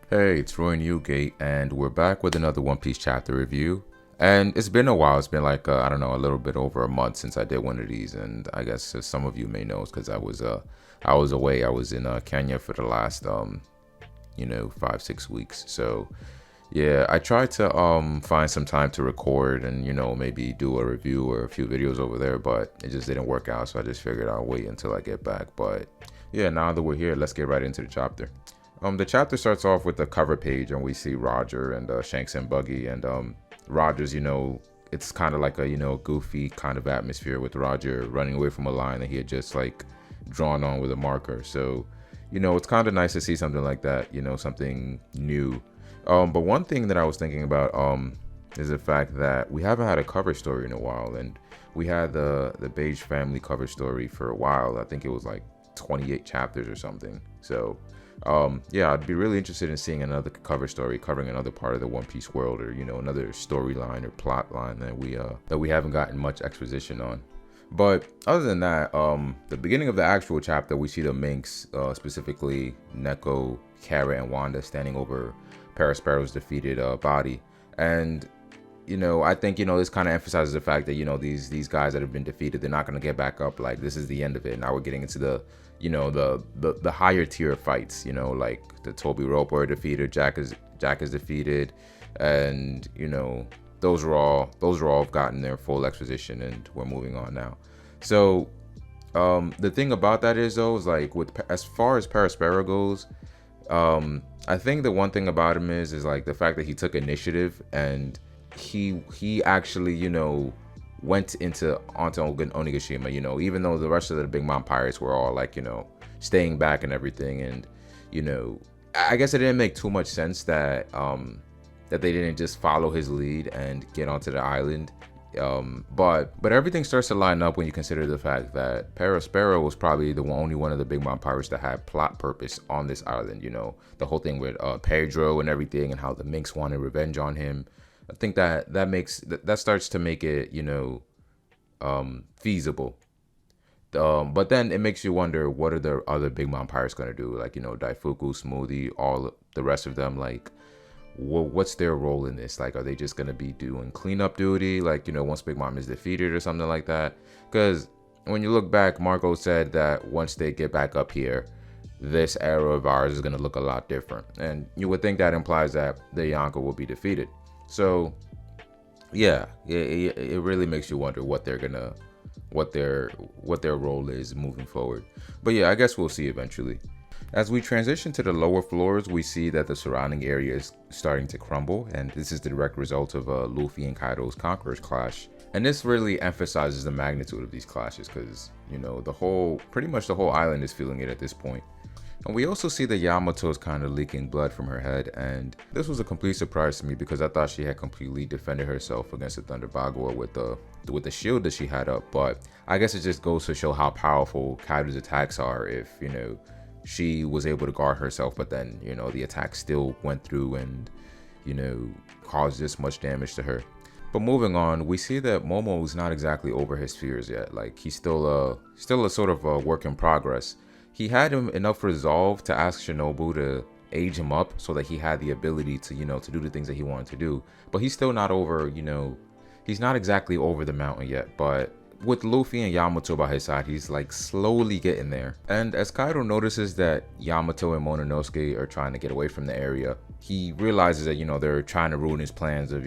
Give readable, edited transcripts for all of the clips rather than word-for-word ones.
Hey, it's Roy Newgate, and we're back with another One Piece chapter review. And it's been a while. It's been like I don't know, a little bit over a month since I did one of these. And I guess as some of you may know, it's because I was away. I was in Kenya for the last 5-6 weeks. So yeah, I tried to find some time to record and maybe do a review or a few videos over there, but it just didn't work out. So I just figured I'll wait until I get back. But yeah, now that we're here, let's get right into the chapter. The chapter starts off with the cover page, and we see Roger and Shanks and Buggy, and Roger's, it's kind of like a goofy kind of atmosphere with Roger running away from a line that he had just like drawn on with a marker. So, it's kind of nice to see something like that, something new. But one thing that I was thinking about is the fact that we haven't had a cover story in a while, and we had the Beige family cover story for a while. I think it was like 28 chapters or something. So yeah, I'd be really interested in seeing another cover story covering another part of the One Piece world, or another storyline or plot line that we haven't gotten much exposition on. But other than that, the beginning of the actual chapter, we see the Minks, specifically Neko, Kara, and Wanda standing over Parasparrow's defeated body. And I think this kind of emphasizes the fact that these guys that have been defeated, they're not going to get back up. Like, this is the end of it. Now we're getting into the higher tier fights. Like the Toby Roper defeated, Jack is defeated, and those are all gotten their full exposition, and we're moving on now. So the thing about that is though, is like as far as Parasparrow goes, I think the one thing about him is like the fact that he took initiative, and he actually went onto Onigashima, even though the rest of the Big Mom Pirates were all like staying back and everything. And I guess it didn't make too much sense that that they didn't just follow his lead and get onto the island. But everything starts to line up when you consider the fact that Parasparrow was probably the only one of the Big Mom Pirates that had plot purpose on this island. The whole thing with Pedro and everything, and how the Minks wanted revenge on him. I think that starts to make it feasible. But then it makes you wonder, what are the other Big Mom Pirates gonna do? Like Daifuku, Smoothie, all the rest of them. Like, what's their role in this? Like, are they just gonna be doing cleanup duty? Like once Big Mom is defeated or something like that? Because when you look back, Marco said that once they get back up here, this era of ours is gonna look a lot different, and you would think that implies that the Yonko will be defeated. So yeah, it really makes you wonder what their role is moving forward. But yeah, I guess we'll see eventually. As we transition to the lower floors, we see that the surrounding area is starting to crumble, and this is the direct result of Luffy and Kaido's Conqueror's clash. And this really emphasizes the magnitude of these clashes, because pretty much the whole island is feeling it at this point. And we also see that Yamato is kind of leaking blood from her head, and this was a complete surprise to me because I thought she had completely defended herself against the Thunder Bagua with the shield that she had up. But I guess it just goes to show how powerful Kaido's attacks are if she was able to guard herself, but then the attack still went through and caused this much damage to her. But moving on, we see that Momo is not exactly over his fears yet. Like, he's still a sort of a work in progress. He had enough resolve to ask Shinobu to age him up so that he had the ability to to do the things that he wanted to do. But he's still not over, he's not exactly over the mountain yet. But with Luffy and Yamato by his side, he's like slowly getting there. And as Kaido notices that Yamato and Momonosuke are trying to get away from the area, he realizes that they're trying to ruin his plans of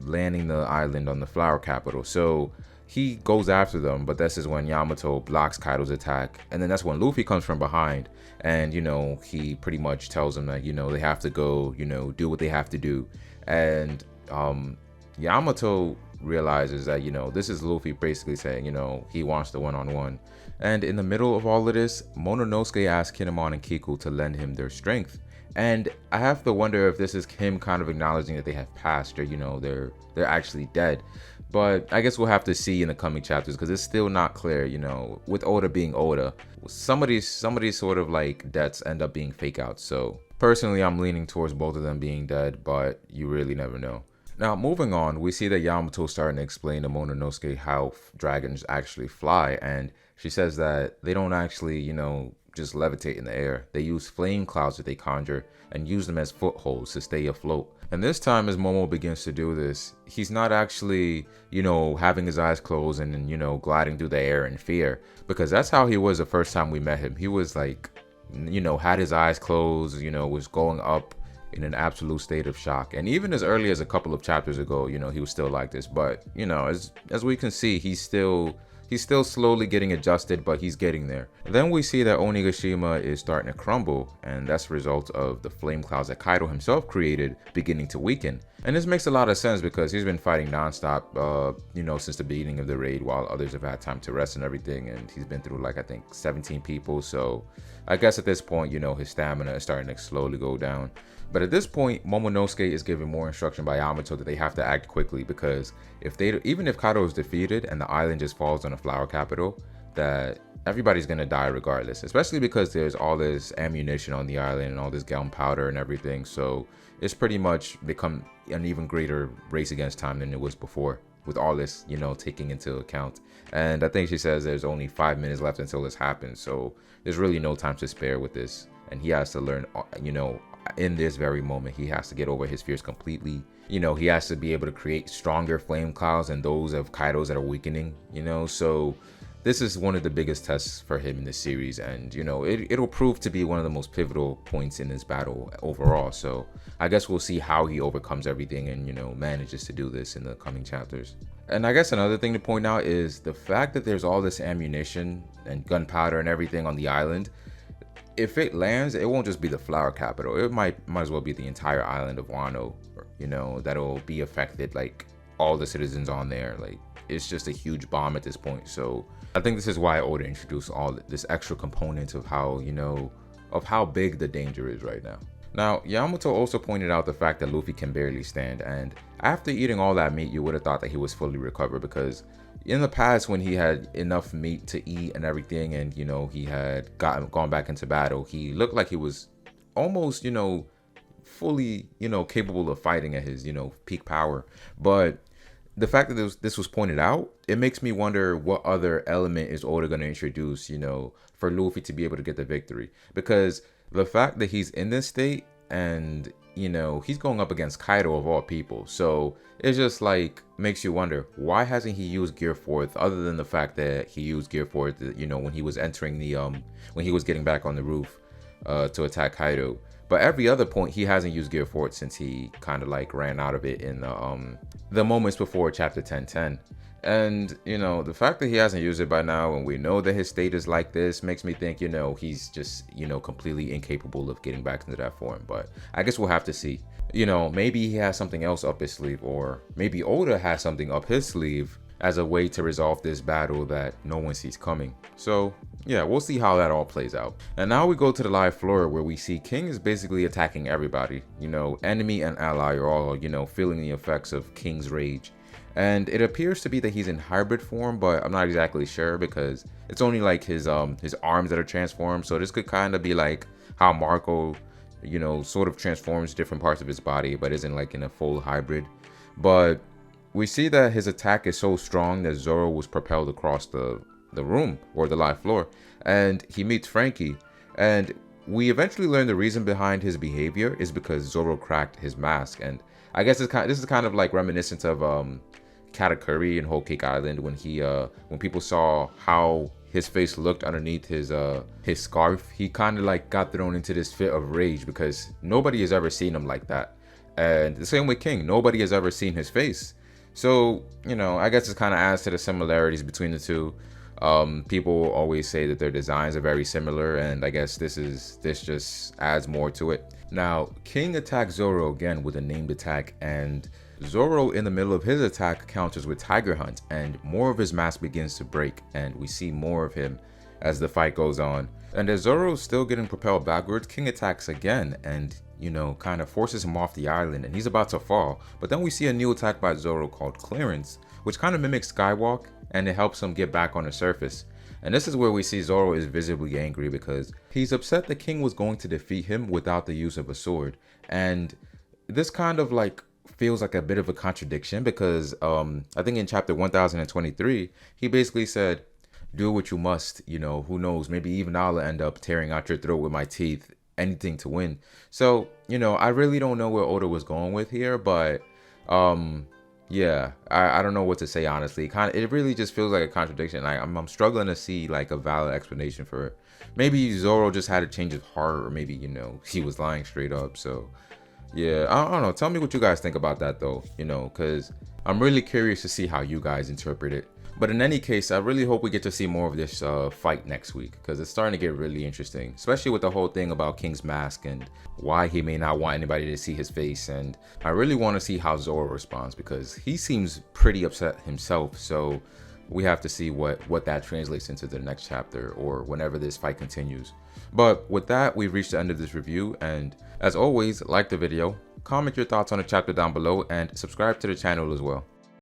landing the island on the flower capital. So he goes after them, but this is when Yamato blocks Kaido's attack, and then that's when Luffy comes from behind, and he pretty much tells them that they have to go do what they have to do. And Yamato realizes that this is Luffy basically saying he wants the one-on-one. And in the middle of all of this, Momonosuke asks Kinemon and Kiku to lend him their strength. And I have to wonder if this is him kind of acknowledging that they have passed, or they're actually dead. But I guess we'll have to see in the coming chapters, because it's still not clear, with Oda being Oda, some of these sort of like deaths end up being fake outs. So personally, I'm leaning towards both of them being dead, but you really never know. Now, moving on, we see that Yamato's starting to explain to Momonosuke how dragons actually fly, and she says that they don't actually, just levitate in the air. They use flame clouds that they conjure and use them as footholds to stay afloat. And this time, as Momo begins to do this, he's not actually, having his eyes closed and, gliding through the air in fear, because that's how he was the first time we met him. He was like, had his eyes closed, was going up in an absolute state of shock. And even as early as a couple of chapters ago, he was still like this. But, as we can see, he's still slowly getting adjusted, but he's getting there. And then we see that Onigashima is starting to crumble, and that's a result of the flame clouds that Kaido himself created beginning to weaken. And this makes a lot of sense because he's been fighting nonstop, since the beginning of the raid, while others have had time to rest and everything. And he's been through, I think 17 people. So I guess at this point, his stamina is starting to slowly go down. But at this point, Momonosuke is given more instruction by Yamato that they have to act quickly, because even if Kaido is defeated and the island just falls on a flower capital, that everybody's gonna die regardless, especially because there's all this ammunition on the island and all this gunpowder and everything. So it's pretty much become an even greater race against time than it was before, with all this, taking into account. And I think she says there's only 5 minutes left until this happens, so there's really no time to spare with this. And he has to learn, in this very moment, he has to get over his fears completely. He has to be able to create stronger flame clouds than those of Kaido's that are weakening, so this is one of the biggest tests for him in this series. And it'll prove to be one of the most pivotal points in this battle overall. So I guess we'll see how he overcomes everything and manages to do this in the coming chapters. And I guess another thing to point out is the fact that there's all this ammunition and gunpowder and everything on the island. If it lands, it won't just be the flower capital. It might as well be the entire island of Wano, that'll be affected, like all the citizens on there. Like, it's just a huge bomb at this point. So I think this is why Oda introduced all this extra component of how big the danger is right now. Now, Yamato also pointed out the fact that Luffy can barely stand, and after eating all that meat, you would have thought that he was fully recovered, because in the past, when he had enough meat to eat and everything, and he had gone back into battle, he looked like he was almost fully capable of fighting at his peak power. But the fact that this was pointed out, it makes me wonder what other element is Oda going to introduce for Luffy to be able to get the victory. Because the fact that he's in this state, and he's going up against Kaido of all people, so it's just makes you wonder, why hasn't he used Gear 4th, other than the fact that he used Gear 4th when he was entering the when he was getting back on the roof to attack Kaido. But every other point he hasn't used Gear 4th since he kind of ran out of it in the moments before chapter 10:10. And the fact that he hasn't used it by now, and we know that his state is like this, makes me think he's just completely incapable of getting back into that form. But I guess we'll have to see. Maybe he has something else up his sleeve, or maybe Oda has something up his sleeve as a way to resolve this battle that no one sees coming. So yeah, we'll see how that all plays out. And now we go to the live floor, where we see King is basically attacking everybody. Enemy and ally are all feeling the effects of King's rage. And it appears to be that he's in hybrid form, but I'm not exactly sure, because it's only his arms that are transformed. So this could kind of be like how Marco, sort of transforms different parts of his body, but isn't in a full hybrid. But we see that his attack is so strong that Zoro was propelled across the room, or the live floor, and he meets Frankie. And we eventually learn the reason behind his behavior is because Zoro cracked his mask. And I guess this is kind of reminiscent of Katakuri in Whole Cake Island, when people saw how his face looked underneath his scarf. He kind of got thrown into this fit of rage, because nobody has ever seen him like that. And the same with King, nobody has ever seen his face. So I guess it kind of adds to the similarities between the two. People always say that their designs are very similar, and I guess this just adds more to it. Now, King attacks Zoro again with a named attack, and Zoro, in the middle of his attack, counters with Tiger Hunt, and more of his mask begins to break, and we see more of him as the fight goes on. And as Zoro is still getting propelled backwards, King attacks again, and kind of forces him off the island, and he's about to fall. But then we see a new attack by Zoro called Clearance, which kind of mimics Skywalk, and it helps him get back on the surface. And this is where we see Zoro is visibly angry, because he's upset the King was going to defeat him without the use of a sword. And this kind of feels like a bit of a contradiction, because I think in chapter 1023 he basically said, do what you must. You know, who knows? Maybe even I'll end up tearing out your throat with my teeth. Anything to win. So, you know, I really don't know where Oda was going with here, but yeah, I don't know what to say honestly. It really just feels like a contradiction. I'm struggling to see like a valid explanation for it. Maybe Zoro just had a change of heart, or maybe, you know, he was lying straight up. So yeah, I don't know. Tell me what you guys think about that though, you know, because I'm really curious to see how you guys interpret it. But in any case, I really hope we get to see more of this fight next week, because it's starting to get really interesting, especially with the whole thing about King's mask and why he may not want anybody to see his face. And I really want to see how Zoro responds, because he seems pretty upset himself. So we have to see what that translates into the next chapter, or whenever this fight continues. But with that, we've reached the end of this review, and as always, like the video, comment your thoughts on the chapter down below, and subscribe to the channel as well.